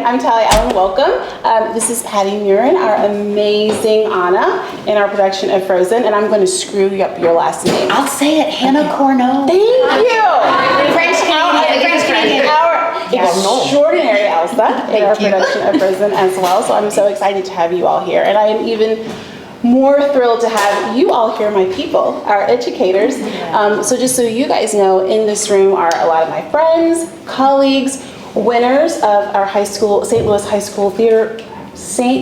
I'm Tali Allen. Welcome. This is Patti Murin, our amazing Anna in our production of Frozen, and I'm going to screw up your last name. I'll say it, Hannah Corneau. Thank you. French Canadian. Our extraordinary Elsa in our production of Frozen as well. So I'm so excited to have you all here, and I am even more thrilled to have you all here, my people, our educators. So just so you guys know, in this room are a lot of my friends, colleagues, winners of our high school, St. Louis High School Theater Musical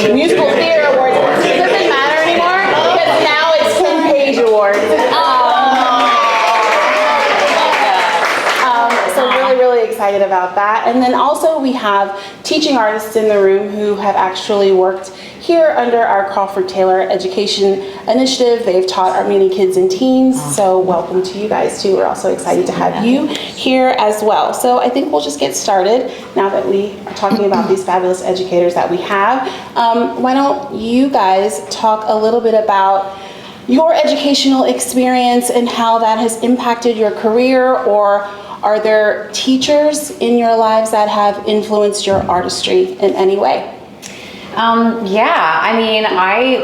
Theater Awards. It doesn't matter anymore because now it's Ken Page Awards. So really excited about that. And then also we have teaching artists in the room who have actually worked here under our Crawford Taylor Education Initiative. They've taught our many kids and teens, so welcome to you guys too. We're also excited to have you here as well. So I think we'll just get started now that we are talking about these fabulous educators that we have. Why don't you guys talk a little bit about your educational experience and how that has impacted your career, or are there teachers in your lives that have influenced your artistry in any way? Yeah, I mean,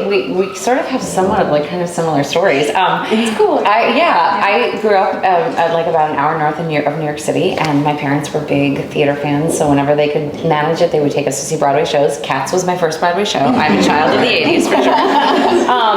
we sort of have somewhat of like kind of similar stories. It's cool. I grew up like about an hour north of New York City, and my parents were big theater fans, so whenever they could manage it, they would take us to see Broadway shows. Cats was my first Broadway show. I'm a child of the 80s for sure.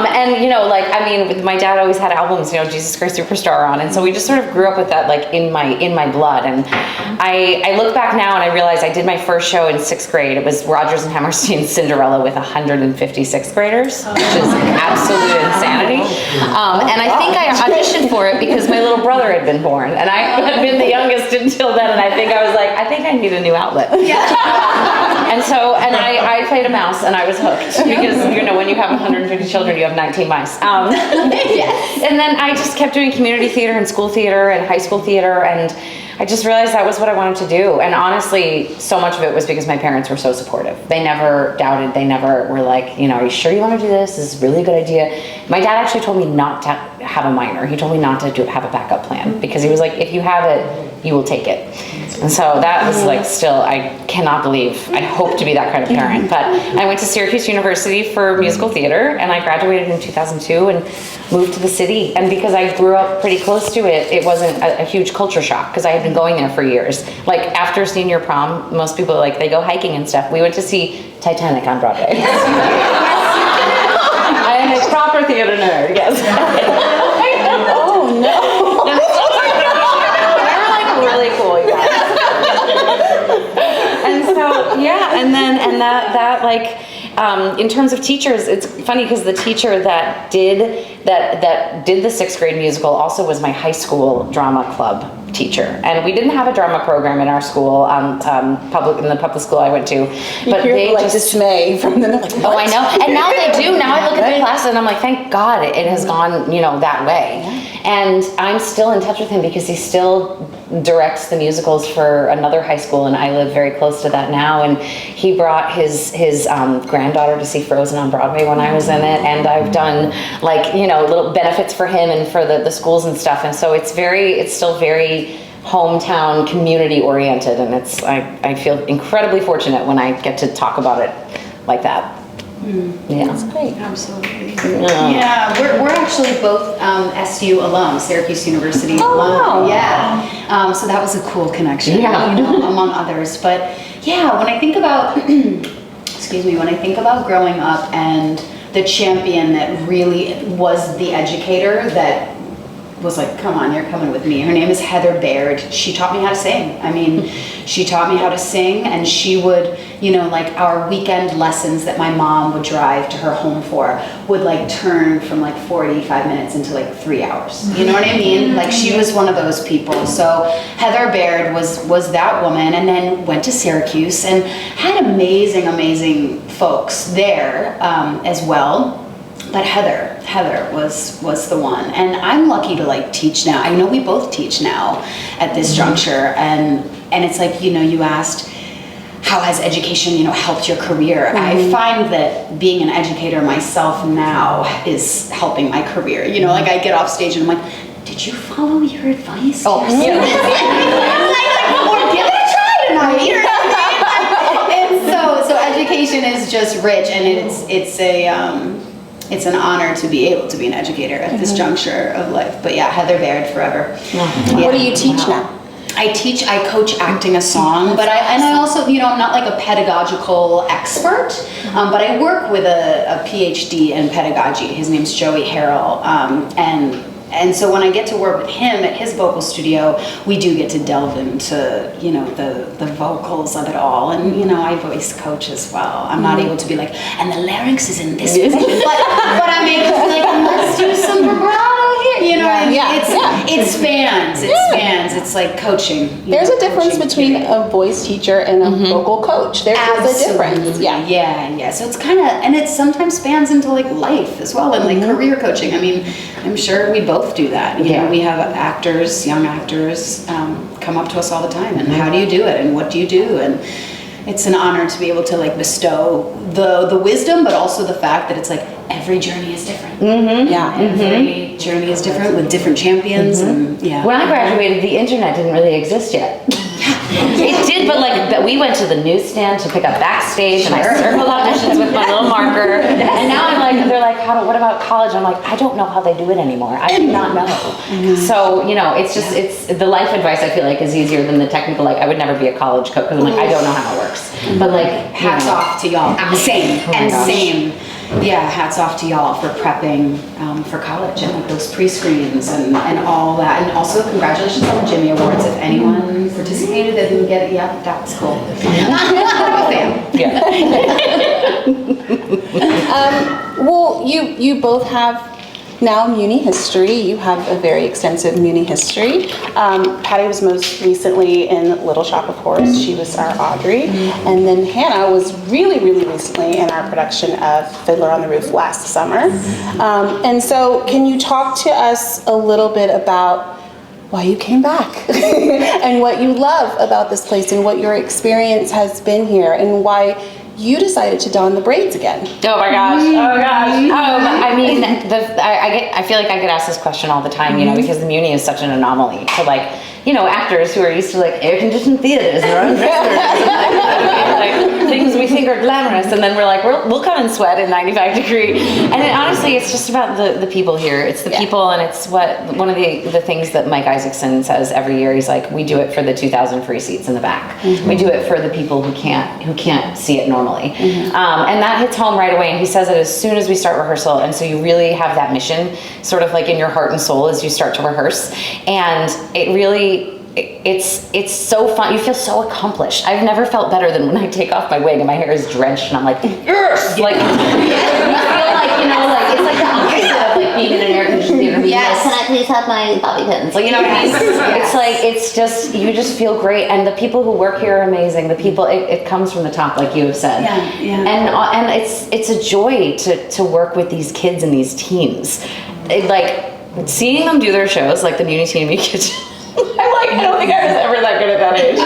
And you know, like, I mean, my dad always had albums, you know, Jesus Christ Superstar on, and so we just sort of grew up with that like in my blood. And I look back now and I realize I did my first show in 6th grade. It was Rodgers and Hammerstein's Cinderella with 156th graders, which is absolute insanity. And I think I auditioned for it because my little brother had been born, and I had been the youngest until then, and I think I was like, I think I need a new outlet. And so, I played a mouse, and I was hooked, because, you know, when you have 150 children, you have 19 mice. And then I just kept doing community theater and school theater and high school theater, and I just realized that was what I wanted to do. And honestly, so much of it was because my parents were so supportive. They never doubted. They never were like, you know, are you sure you want to do this? This is a really good idea. My dad actually told me not to have a minor. He told me not to have a backup plan, because he was like, if you have it, you will take it. And so that was like, still, I cannot believe, I hope to be that kind of parent. But I went to Syracuse University for musical theater, and I graduated in 2002 and moved to the city. And because I grew up pretty close to it, it wasn't a huge culture shock, because I had been going there for years. Like after senior prom, most people like, they go hiking and stuff. We went to see Titanic on Broadway. I am a proper theater nerd, yes. Oh no. They're like really cool, you guys. And so, yeah, and that like, in terms of teachers, it's funny because the teacher that did the 6th grade musical also was my high school drama club teacher, and we didn't have a drama program in our school, in the public school I went to. But they like dismay from them. Like, oh, I know, and now they do. Now I look at the class and I'm like, thank God it has gone, you know, that way. And I'm still in touch with him because he still directs the musicals for another high school, and I live very close to that now. And he brought his granddaughter to see Frozen on Broadway when I was in it, and I've done like, you know, little benefits for him and for the schools and stuff. And so it's still very hometown community oriented, and I feel incredibly fortunate when I get to talk about it like that. Yeah, that's great. Absolutely. Yeah, we're actually both SU alums, Syracuse University alum. Wow. Yeah. So that was a cool connection, yeah. You know, among others. But yeah, when I think about, when I think about growing up and the champion that really was the educator that was like, come on, you're coming with me. Her name is Heather Baird. She taught me how to sing. I mean, she taught me how to sing, and she would, you know, like our weekend lessons that my mom would drive to her home for would like turn from like 45 minutes into like 3 hours. You know what I mean? Like she was one of those people. So Heather Baird was that woman, and then went to Syracuse and had amazing folks there as well. But Heather was the one, and I'm lucky to like teach now. I know we both teach now at this juncture, and it's like, you know, you asked how has education, you know, helped your career. I find that being an educator myself now is helping my career. You know, like I get off stage and I'm like, did you follow your advice? Oh, or give it a try tonight. You just rich, and it's an honor to be able to be an educator at this juncture of life. But yeah, Heather Baird forever. Yeah. What do you teach now? I coach acting a song, but I also, I'm not like a pedagogical expert, but I work with a PhD in pedagogy. His name's Joey Harrell, and so when I get to work with him at his vocal studio, we do get to delve into, the vocals of it all. And, I voice coach as well. I'm not able to be like, and the larynx is in this position, but I'm able to be like, let's do some vibrato here. What I mean? It spans. It's like coaching. There's a difference between a voice teacher and a vocal coach. There is a difference. Yeah. So it's kind of, and it sometimes spans into like life as well, and like career coaching. I mean, I'm sure we both do that. You know, we have actors, young actors, come up to us all the time, and how do you do it, and what do you do, and it's an honor to be able to like bestow the wisdom, but also the fact that it's like every journey is different. Every journey is different with different champions, and When I graduated, the internet didn't really exist yet. It did, but we went to the newsstand to pick up backstage, and I circled auditions with my little marker. And now I'm like, they're like, what about college? I'm like, I don't know how they do it anymore. I do not know. So it's just it's the life advice. I feel like is easier than the technical. Like I would never be a college cook because I'm like I don't know how it works. But like hats off to y'all. Same. Yeah, hats off to y'all for prepping for college and like those pre-screens and all that. And also congratulations on the Jimmy Awards. If anyone participated that didn't get it, yeah, that's cool. Well, you both have now Muny history. You have a very extensive Muny history. Patti was most recently in Little Shop of Horrors. She was our Audrey. And then Hannah was really, really recently in our production of Fiddler on the Roof last summer. And so can you talk to us a little bit about why you came back and what you love about this place and what your experience has been here and why you decided to don the braids again? Oh my gosh! I mean, I feel like I get asked this question all the time, because the Muny is such an anomaly for like, actors who are used to like air-conditioned theaters and like things we think are glamorous, and then we're like, we'll come and sweat in 95-degree. And honestly, it's just about the people here. It's the people, and it's one of the things that Mike Isaacson says every year. He's like, we do it for the 2,000 free seats in the back. We do it for the people who can't see it normally. And that hits home right away. And he says it as soon as we start rehearsal. And so you really have that mission sort of like in your heart and soul as you start to rehearse. And it really, it's so fun. You feel so accomplished. I've never felt better than when I take off my wig and my hair is drenched and I'm like, yes! Like, you feel like, it's like the opposite of like being in an air-conditioned theater. Yes. Can I please have my bobby pins? Like, you know what I mean? It's like, it's just, you just feel great. And the people who work here are amazing. The people, it comes from the top, like you have said. And it's a joy to work with these kids and these teams. Like, seeing them do their shows, like the Muny Teen Kitchen. I don't think I was ever that good at that age.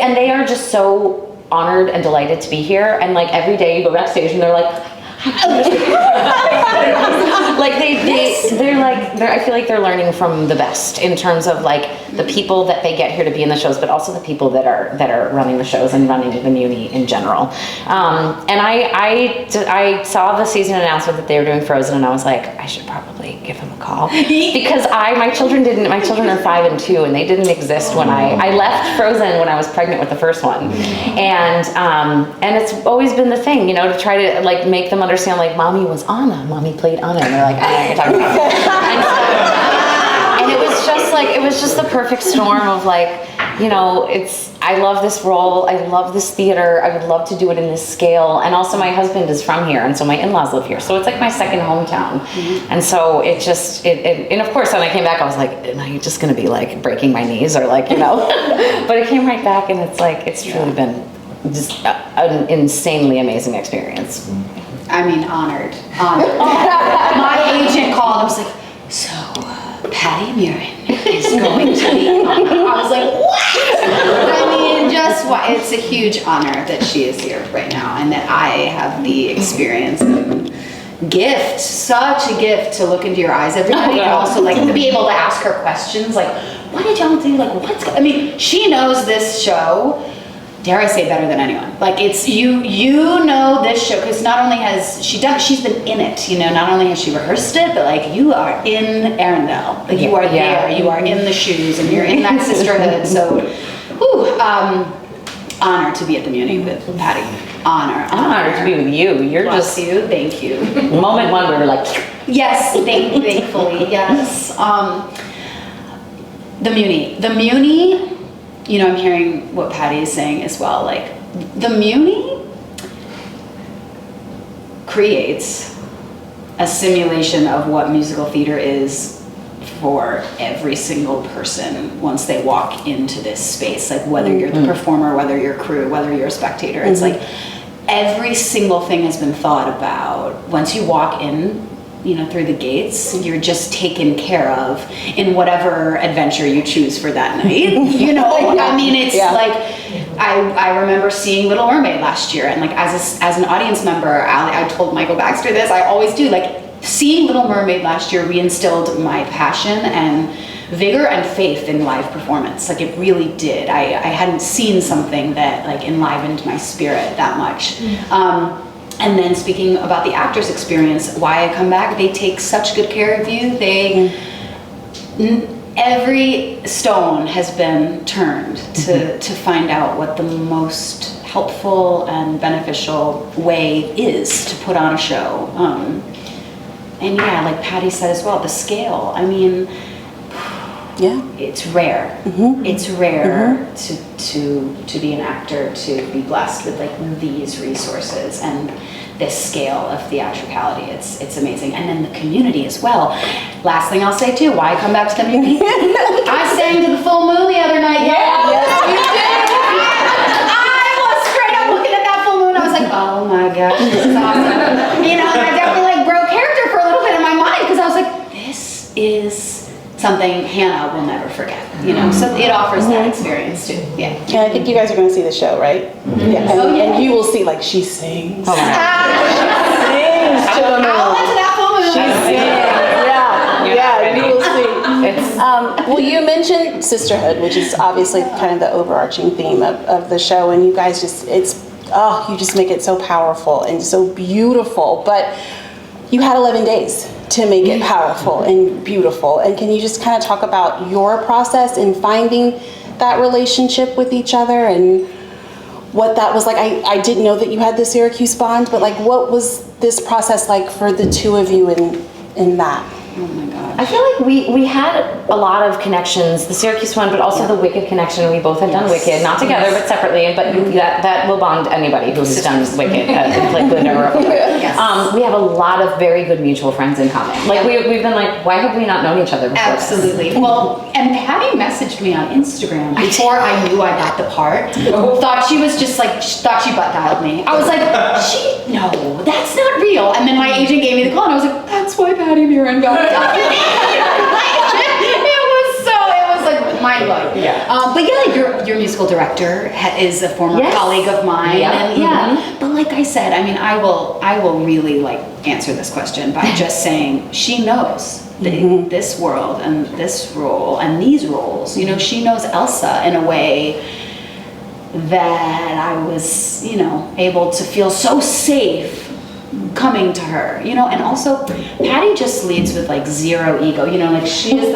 and they are just so honored and delighted to be here. And like every day you go backstage and they're like, I feel like they're learning from the best in terms of like the people that they get here to be in the shows, but also the people that are running the shows and running the Muny in general. And I saw the season announcement that they were doing Frozen, and I was like, I should probably give them a call because my children are 5 and 2, and they didn't exist when I left Frozen when I was pregnant with the first one, and it's always been the thing, to try to like make them understand like mommy was Anna, mommy played Anna, and they're like, I don't know what you're talking about. And it was just the perfect storm of like, I love this role, I love this theater, I would love to do it in this scale, and also my husband is from here, and so my in-laws live here, so it's like my second hometown. And so and of course when I came back I was like, am I just gonna be like breaking my knees or like, but it came right back, and it's like, it's truly been just an insanely amazing experience. I mean, honored. My agent called and was like, so Patti Murin is going to be honored. I was like, what? I mean, just what? It's a huge honor that she is here right now, and that I have the experience and gift, such a gift to look into your eyes every night, and also like to be able to ask her questions like, what did y'all do? Like, she knows this show dare I say, better than anyone. Like, it's, you know this show, because not only has she's been in it, you know, not only has she rehearsed it, but like, you are in Arendelle. Like, you are there, you are in the shoes, and you're in that sisterhood. So, honor to be at the Muny with Patti. Honor to be with you. You're Bless you, thank you. Moment one, we were like, yes, thankfully, yes. The Muny, you know, I'm hearing what Patti is saying as well. Like, the Muny creates a simulation of what musical theater is for every single person once they walk into this space. Like, whether you're the performer, whether you're crew, whether you're a spectator, it's like every single thing has been thought about. Once you walk in, you know, through the gates, you're just taken care of in whatever adventure you choose for that night. You know, I mean, it's like, I remember seeing Little Mermaid last year, and like, as an audience member, I told Michael Baxter this, I always do, like, seeing Little Mermaid last year re-instilled my passion and vigor and faith in live performance. Like, it really did. I hadn't seen something that like enlivened my spirit that much. And then speaking about the actor's experience, why I come back, they take such good care of you. Every stone has been turned to find out what the most helpful and beneficial way is to put on a show. And yeah, like Patti said as well, the scale, I mean, it's rare. It's rare to be an actor, to be blessed with like these resources and this scale of theatricality. It's amazing. And then the community as well. Last thing I'll say too, why I come back to the Muny. I sang to the full moon the other night. Yes, you did. I was straight up looking at that full moon. I was like, oh my gosh, this is awesome. You know, and I definitely like broke character for a little bit in my mind, because I was like, this is something Hannah will never forget, you know, so it offers that experience too. Yeah. And I think you guys are going to see the show, right? Yeah. And you will see, like, she sings. oh my God. She sings to the moon. I'll let to that full moon. She sings. Yeah, you will see. Well, you mentioned sisterhood, which is obviously kind of the overarching theme of the show, and you guys just, you just make it so powerful and so beautiful. But you had 11 days to make it powerful and beautiful. And can you just kind of talk about your process in finding that relationship with each other and what that was like? I didn't know that you had the Syracuse bond, but like, what was this process like for the two of you in that? Oh my gosh. I feel like we had a lot of connections, the Syracuse one, but also the Wicked connection. We both had done Wicked, not together, but separately, but that will bond anybody who has done Wicked, like Linda or we have a lot of very good mutual friends in common. Like, we've been like, why have we not known each other before? Absolutely. This? Well, and Patti messaged me on Instagram before I knew I got the part. Thought she was just like, thought she butt dialed me. I was like, no, that's not real. And then my agent gave me the call, and I was like, that's why Patti Murin got it. It was like mind-blowing. But yeah, like your musical director is a former colleague of mine. And but like I said, I mean, I will really like answer this question by just saying she knows this world and this role and these roles. You know, she knows Elsa in a way that I was, you know, able to feel so safe coming to her, you know. And also Patti just leads with like zero ego, you know, like she's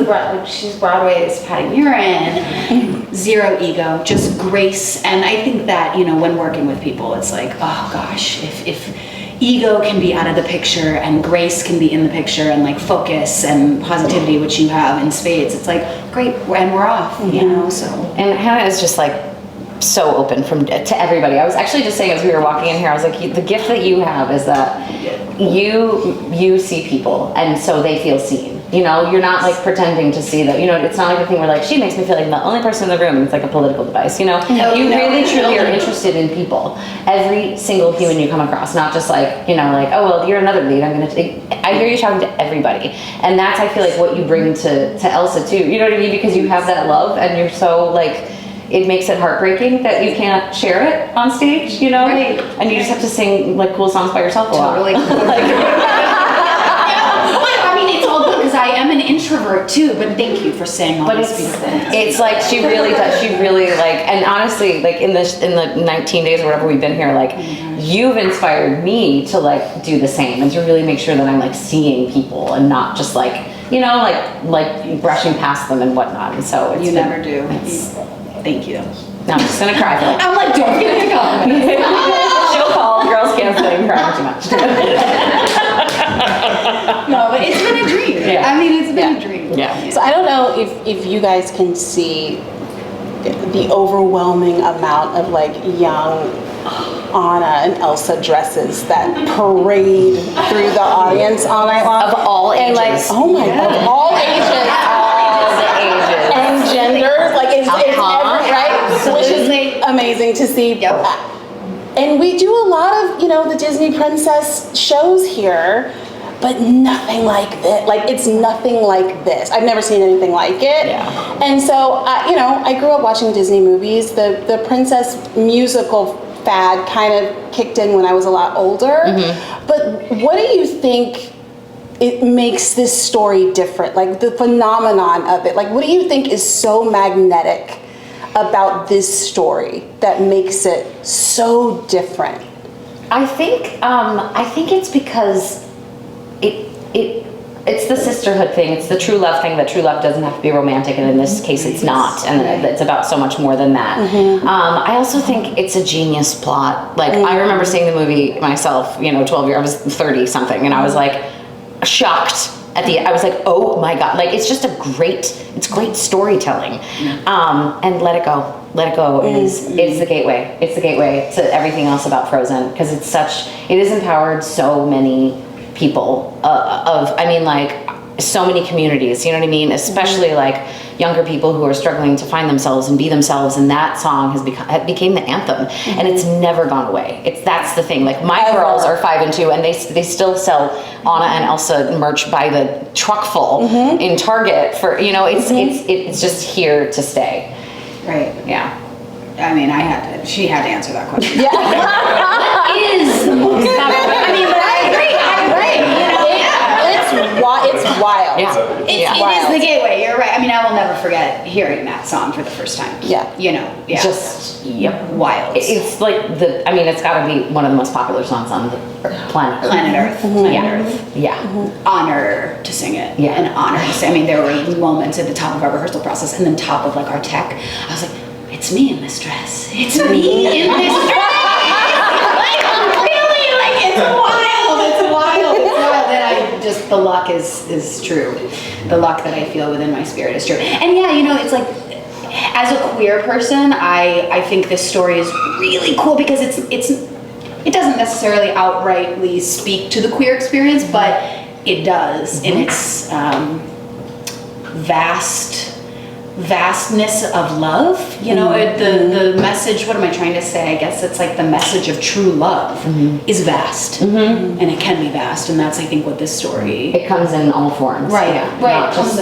Broadway's Patti Murin, zero ego, just grace. And I think that, you know, when working with people, it's like, oh gosh, if ego can be out of the picture and grace can be in the picture, and like focus and positivity, which you have in spades, it's like great, and we're off, you know. So, and Hannah is just like so open to everybody. I was actually just saying as we were walking in here, I was like, the gift that you have is that you see people, and so they feel seen. You know, you're not like pretending to see them. You know, it's not like a thing where like, she makes me feel like I'm the only person in the room, and it's like a political device, you know? You really truly are interested in people. Every single human you come across, not just like, you know, like, oh, well, you're another lead, I'm gonna take, I hear you talking to everybody. And that's, I feel like, what you bring to Elsa too. You know what I mean? Because you have that love, and you're so like, it makes it heartbreaking that you can't share it on stage, you know? Right. And you just have to sing like cool songs by yourself a lot. Totally. I mean, it's all good because I am an introvert. introvert too, but thank you for saying all But these beautiful things. it's like she really does. She really like, and honestly, like in the 19 days or whatever we've been here, like you've inspired me to like do the same and to really make sure that I'm like seeing people and not just like, you know, like brushing past them and whatnot. And so it's You been- never do. Thank you. No, I'm just gonna cry. For like, I'm like, don't get me going. she'll call. Girls can't stay and cry too much. No, but it's been a dream. Yeah. I mean, it's been a dream. Yeah. So I don't know if you guys can see the overwhelming amount of like young Anna and Elsa dresses that parade through the audience all night long. Of all And like, ages. oh my God, of all ages. All the ages. And genders, like it's every, right? Which is amazing to see. Yep. And we do a lot of, you know, the Disney princess shows here, but nothing like this. Like, it's nothing like this. I've never seen anything like it. Yeah. And so, you know, I grew up watching Disney movies. The princess musical fad kind of kicked in when I was a lot older. But what do you think it makes this story different? Like, the phenomenon of it. Like, what do you think is so magnetic about this story that makes it so different? I think it's because it's the sisterhood thing. It's the true love thing. That true love doesn't have to be romantic, and in this case, it's not. And it's about so much more than that. I also think it's a genius plot. Like I remember seeing the movie myself. You know, 12 years. I was 30 something, and I was like shocked. I was like, oh my God, like it's great storytelling. And Let It Go is the gateway. It's the gateway to everything else about Frozen, because it has empowered so many people so many communities, you know what I mean? Especially like younger people who are struggling to find themselves and be themselves, and that song became the anthem, and it's never gone away. That's the thing. Like my girls are 5 and 2, and they still sell Anna and Elsa merch by the truckful in Target for, you know, it's just here to stay. Right. Yeah. I mean, she had to answer that question. Yeah. Is the most I mean, but I agree. You know, It's wild. Yeah. It is the gateway. You're right. I mean, I will never forget hearing that song for the first time. Yeah. You know. Yeah. Just wild. It's like it's got to be one of the most popular songs on the planet Earth. Planet Earth. Planet Earth. Yeah. Honor to sing it. Yeah. An honor to sing. I mean, there were moments at the top of our rehearsal process, and then top of like our tech. I was like, it's me in this dress. It's me in this dress. Like really, like it's wild. It's wild. And the luck is true. The luck that I feel within my spirit is true. And yeah, you know, it's like, as a queer person, I think this story is really cool because it doesn't necessarily outrightly speak to the queer experience, but it does in its vastness of love, you know. The message, what am I trying to say? I guess it's like the message of true love is vast, and it can be vast, and that's, I think, what this story, it comes in all forms. Right, Yeah. right. Not just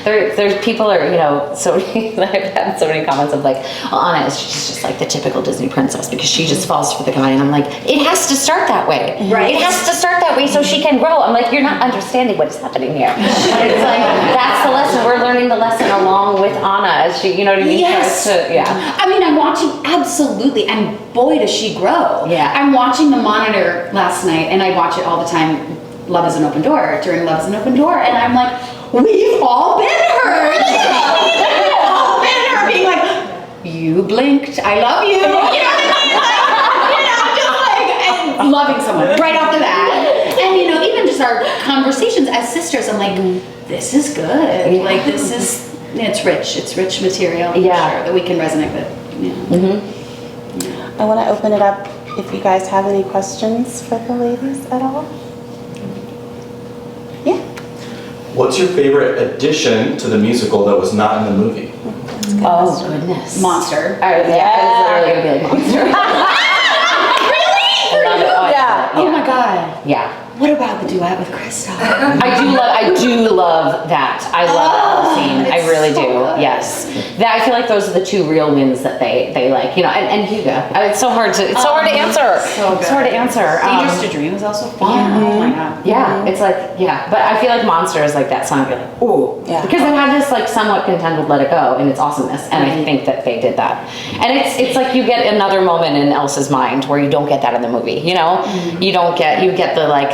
there's people are, you know, so many, I've had so many comments of like, well, Anna she's just like the typical Disney princess because she just falls for the guy, and I'm like, it has to start that way. Right. It has to start that way so she can grow. I'm like, you're not understanding what's happening here. It's like, that's the lesson. We're learning the lesson along with Anna as she, you know what I mean? Yes. I mean, I'm watching, absolutely, and boy does she grow. Yeah. I'm watching the monitor last night, and I watch it all the time. Love is an Open Door, during Love is an Open Door, and I'm like, we've all been her. We've all been her, being like, you blinked, I love you. You know what I mean? Like, just like, and loving someone right off the bat. And you know, even just our conversations as sisters, I'm like, this is good. Yeah. Like, this is, it's rich material, for Yeah. sure, that we can resonate with. Yeah. I want to open it up if you guys have any questions for the ladies at all. Yeah. What's your favorite addition to the musical that was not in the movie? Oh goodness. Monster. Yeah, it's literally gonna be like Monster. Really? I love it. Oh, Yeah. Oh my God. Yeah. What about the duet with Krista? I do love that. I love that whole scene. I really do. so good. Yes. Yes, that I feel like those are the two real wins that they like, you know, and Hugo. It's so hard to answer. So It's hard to answer. Dangerous to Dream is also fun. Yeah. Oh my god. Yeah, it's like, yeah, but I feel like Monster is like that song, you're like, ooh. Yeah. Because it had this like somewhat contend with Let It Go and its awesomeness, and I think that they did that. And it's like you get another moment in Elsa's mind where you don't get that in the movie, you know? You get the like,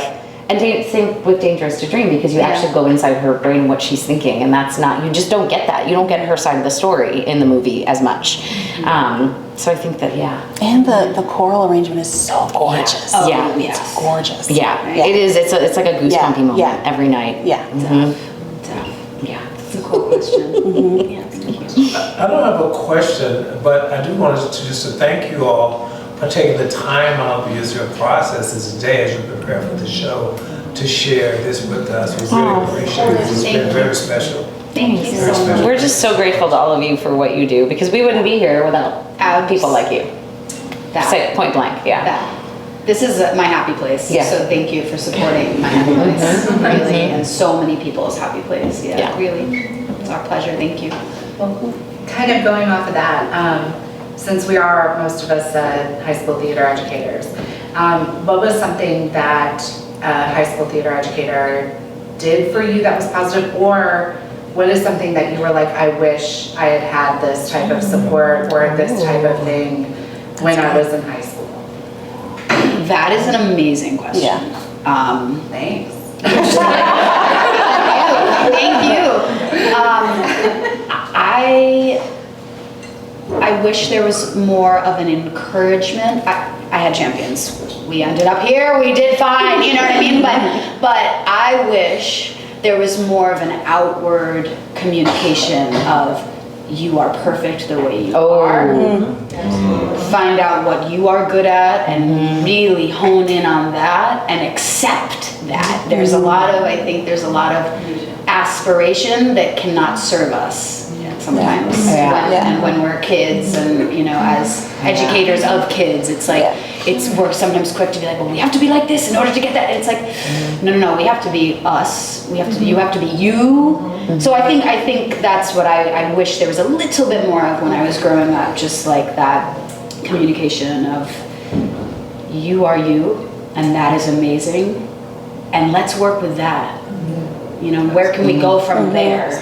and same with Dangerous to Dream, because you actually go inside her brain and what she's thinking, and that's not, you just don't get that. You don't get her side of the story in the movie as much. So I think that, And the choral arrangement is so gorgeous. Oh, Yeah. yes. It's gorgeous. Yeah, it is. It's like a goosebumpy moment every night. Yeah. Yeah. That's a cool question. Yeah, thank you. I don't have a question, but I do want to just thank you all for taking the time out to use your processes today as you prepare for the show to share this with us. We really appreciate it. It's been very special. Thank you Very so much. special. We're just so grateful to all of you for what you do, because we wouldn't be here without people like you. Say point blank, This is my happy place. Yeah. So thank you for supporting my happy place, really, and so many people's happy place. Yeah, really. It's our pleasure. Thank you. Well, kind of going off of that, since we are, most of us, high school theater educators, what was something that a high school theater educator did for you that was positive, or what is something that you were like, I wish I had had this type of support or this type of thing when I was in high school? That is an amazing question. Yeah. Thanks. Thank you. I wish there was more of an encouragement. I had champions. We ended up here. We did fine. You know what I mean? But I wish there was more of an outward communication of, you are perfect the way you are. Find out what you are good at and really hone in on that and accept that. There's a lot of, I think there's a lot of aspiration that cannot serve us sometimes. And when we're kids and, you know, as educators of kids, it's like, we're sometimes quick to be like, well, we have to be like this in order to get that. And it's like, no, we have to be us. You have to be you. So I think that's what I wish there was a little bit more of when I was growing up, just like that communication of, you are you, and that is amazing, and let's work with that. You know, where can we go from there?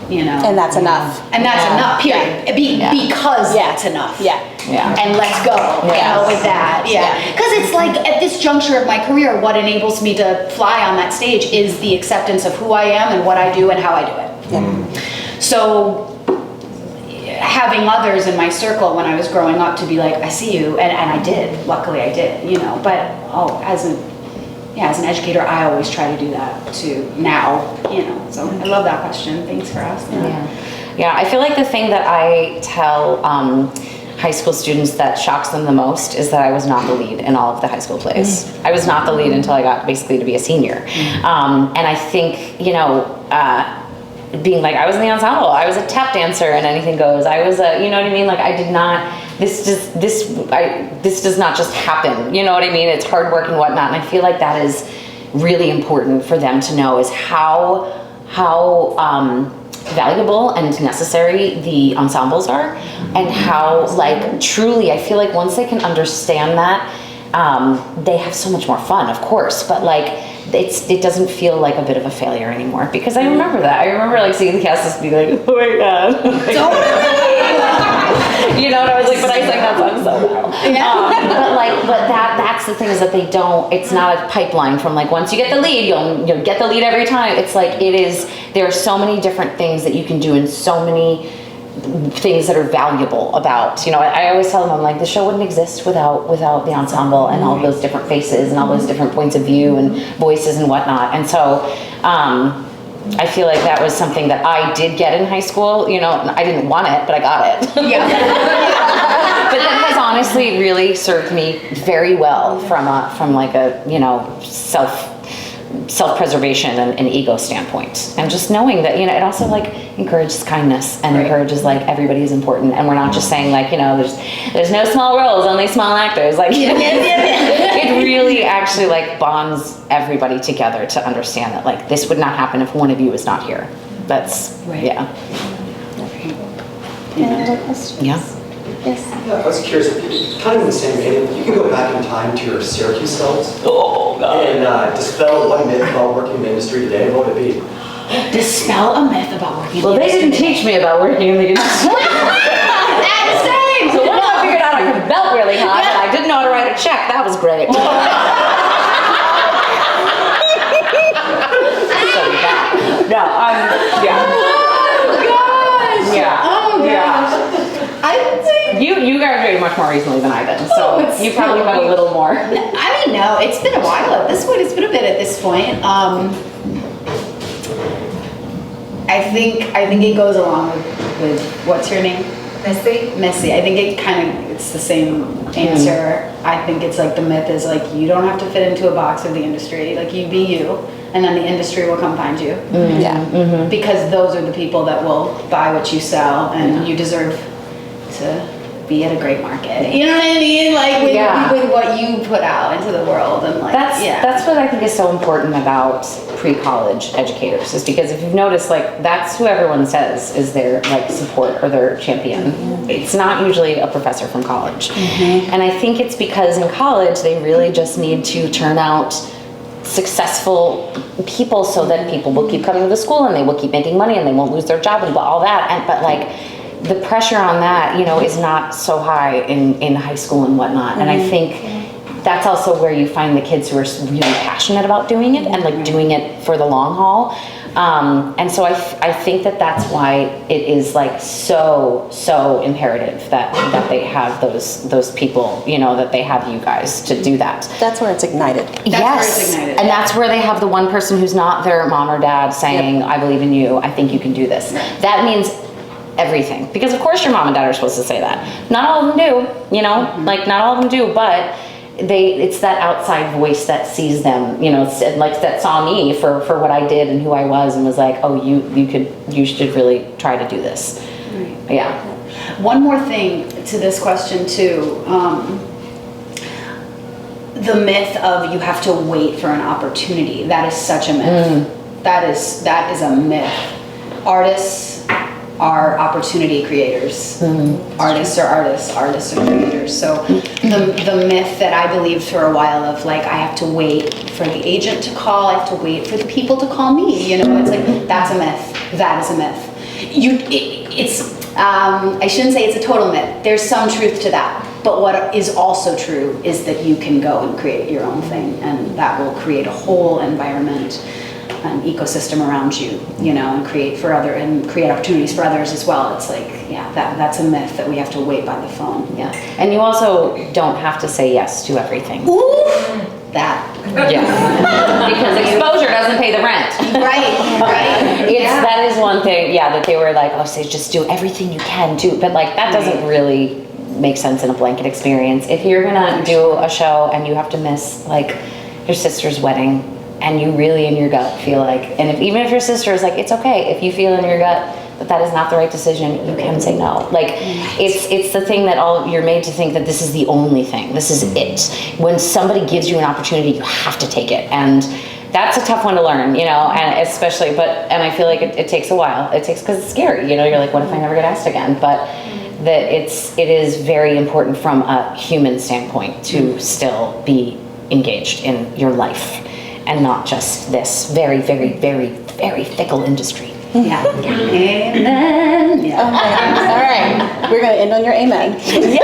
You know, And that's enough. and that's enough. Period. Because that's enough. And let's go. You know, with that. Because it's like at this juncture of my career, what enables me to fly on that stage is the acceptance of who I am and what I do and how I do it. So having others in my circle when I was growing up to be like, I see you, and I did. Luckily, I did. You know, but as an educator, I always try to do that too now, you know, so I love that question. Thanks for asking. Yeah, I feel like the thing that I tell high school students that shocks them the most is that I was not the lead in all of the high school plays. I was not the lead until I got basically to be a senior. And I think, you know, being like, I was in the ensemble, I was a tap dancer and anything goes. I was a, you know what I mean? Like I did not, this does not just happen. You know what I mean? It's hard work and whatnot. And I feel like that is really important for them to know, is how valuable and necessary the ensembles are, and how like truly, I feel like once they can understand that, they have so much more fun, of course, but like, it doesn't feel like a bit of a failure anymore, because I remember that. I remember like seeing the cast just be like, oh my god. You know, and I was like, but I sang that song so well. But that's the thing, is that they don't, it's not a pipeline from like, once you get the lead, you'll get the lead every time. It's like, there are so many different things that you can do, and so many things that are valuable about, you know, I always tell them, I'm like, the show wouldn't exist without the ensemble and all those different faces and all those different points of view and voices and whatnot. And so I feel like that was something that I did get in high school. You know, I didn't want it, but I got it. But that has honestly really served me very well from like a, you know, self-preservation and ego standpoint, and just knowing that, you know, it also like encourages kindness and encourages like everybody is important, and we're not just saying like, you know, there's no small roles, only small actors, like it really actually like bonds everybody together to understand that like this would not happen if one of you is not here. That's Any other questions? Yeah. Yes. Yeah, I was curious, kind of in the same vein, you can go back in time to your Syracuse selves and dispel one myth about working in the industry today, what would it be? Dispel a myth about working. Well, they didn't teach me about working in the industry. That's same. So once I figured out I could belt really high, but I didn't know how to write a check, that was great. So yeah. No, yeah. Oh gosh. Yeah. Oh gosh. I would say. You graduated much more recently than I did, so you probably got a little more. I mean, no, it's been a while at this point. It's been a bit at this point. I think it goes along with what's your name? Missy. I think it's the same answer. I think it's like the myth is like you don't have to fit into a box of the industry. Like you be you, and then the industry will come find you. Yeah. Because those are the people that will buy what you sell, and you deserve to be at a great market. You know what I mean? Like with what you put out into the world, and like That's what I think is so important about pre-college educators, is because if you've noticed, like that's who everyone says is their like support or their champion. It's not usually a professor from college. And I think it's because in college they really just need to turn out successful people so that people will keep coming to the school and they will keep making money and they won't lose their job and all that. But like the pressure on that, is not so high in high school and whatnot. And I think that's also where you find the kids who are really passionate about doing it and like doing it for the long haul. And so I think that's why it is like so imperative that they have those people, that they have you guys to do that. That's where it's ignited. And that's where they have the one person who's not their mom or dad saying, I believe in you, I think you can do this. That means everything. Because of course your mom and dad are supposed to say that. Not all of them do, like not all of them do, but it's that outside voice that sees them, like that saw me for what I did and who I was and was like, oh, you should really try to do this. Right. Yeah. One more thing to this question too. The myth of you have to wait for an opportunity. That is such a myth. That is a myth. Artists are opportunity creators. Artists are creators. So the myth that I believed for a while of like I have to wait for the agent to call, I have to wait for the people to call me, it's like that's a myth. That is a myth. I shouldn't say it's a total myth. There's some truth to that. But what is also true is that you can go and create your own thing, and that will create a whole environment, an ecosystem around you, and create opportunities for others as well. It's like, that's a myth that we have to wait by the phone. Yeah. And you also don't have to say yes to everything. Ooh, that. Yeah. Because exposure doesn't pay the rent. Right. That is one thing, that they were like, say just do everything you can do. But like that doesn't really make sense in a blanket experience. If you're gonna do a show and you have to miss like your sister's wedding, and you really in your gut feel like, and even if your sister is like, it's okay, if you feel in your gut that is not the right decision, you can say no. Like it's the thing that you're made to think that this is the only thing, this is it. When somebody gives you an opportunity, you have to take it, and that's a tough one to learn, and especially, and I feel like it takes a while. It takes, because it's scary, you're like, what if I never get asked again? But that it is very important from a human standpoint to still be engaged in your life, and not just this very, very, very, very fickle industry. Yeah. Amen. Yeah. Oh my goodness. All right. We're going to end on your amen. And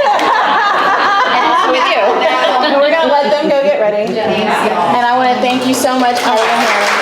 also with you. We're going to let them go get ready. Thanks, y'all. And I want to thank you so much for being here.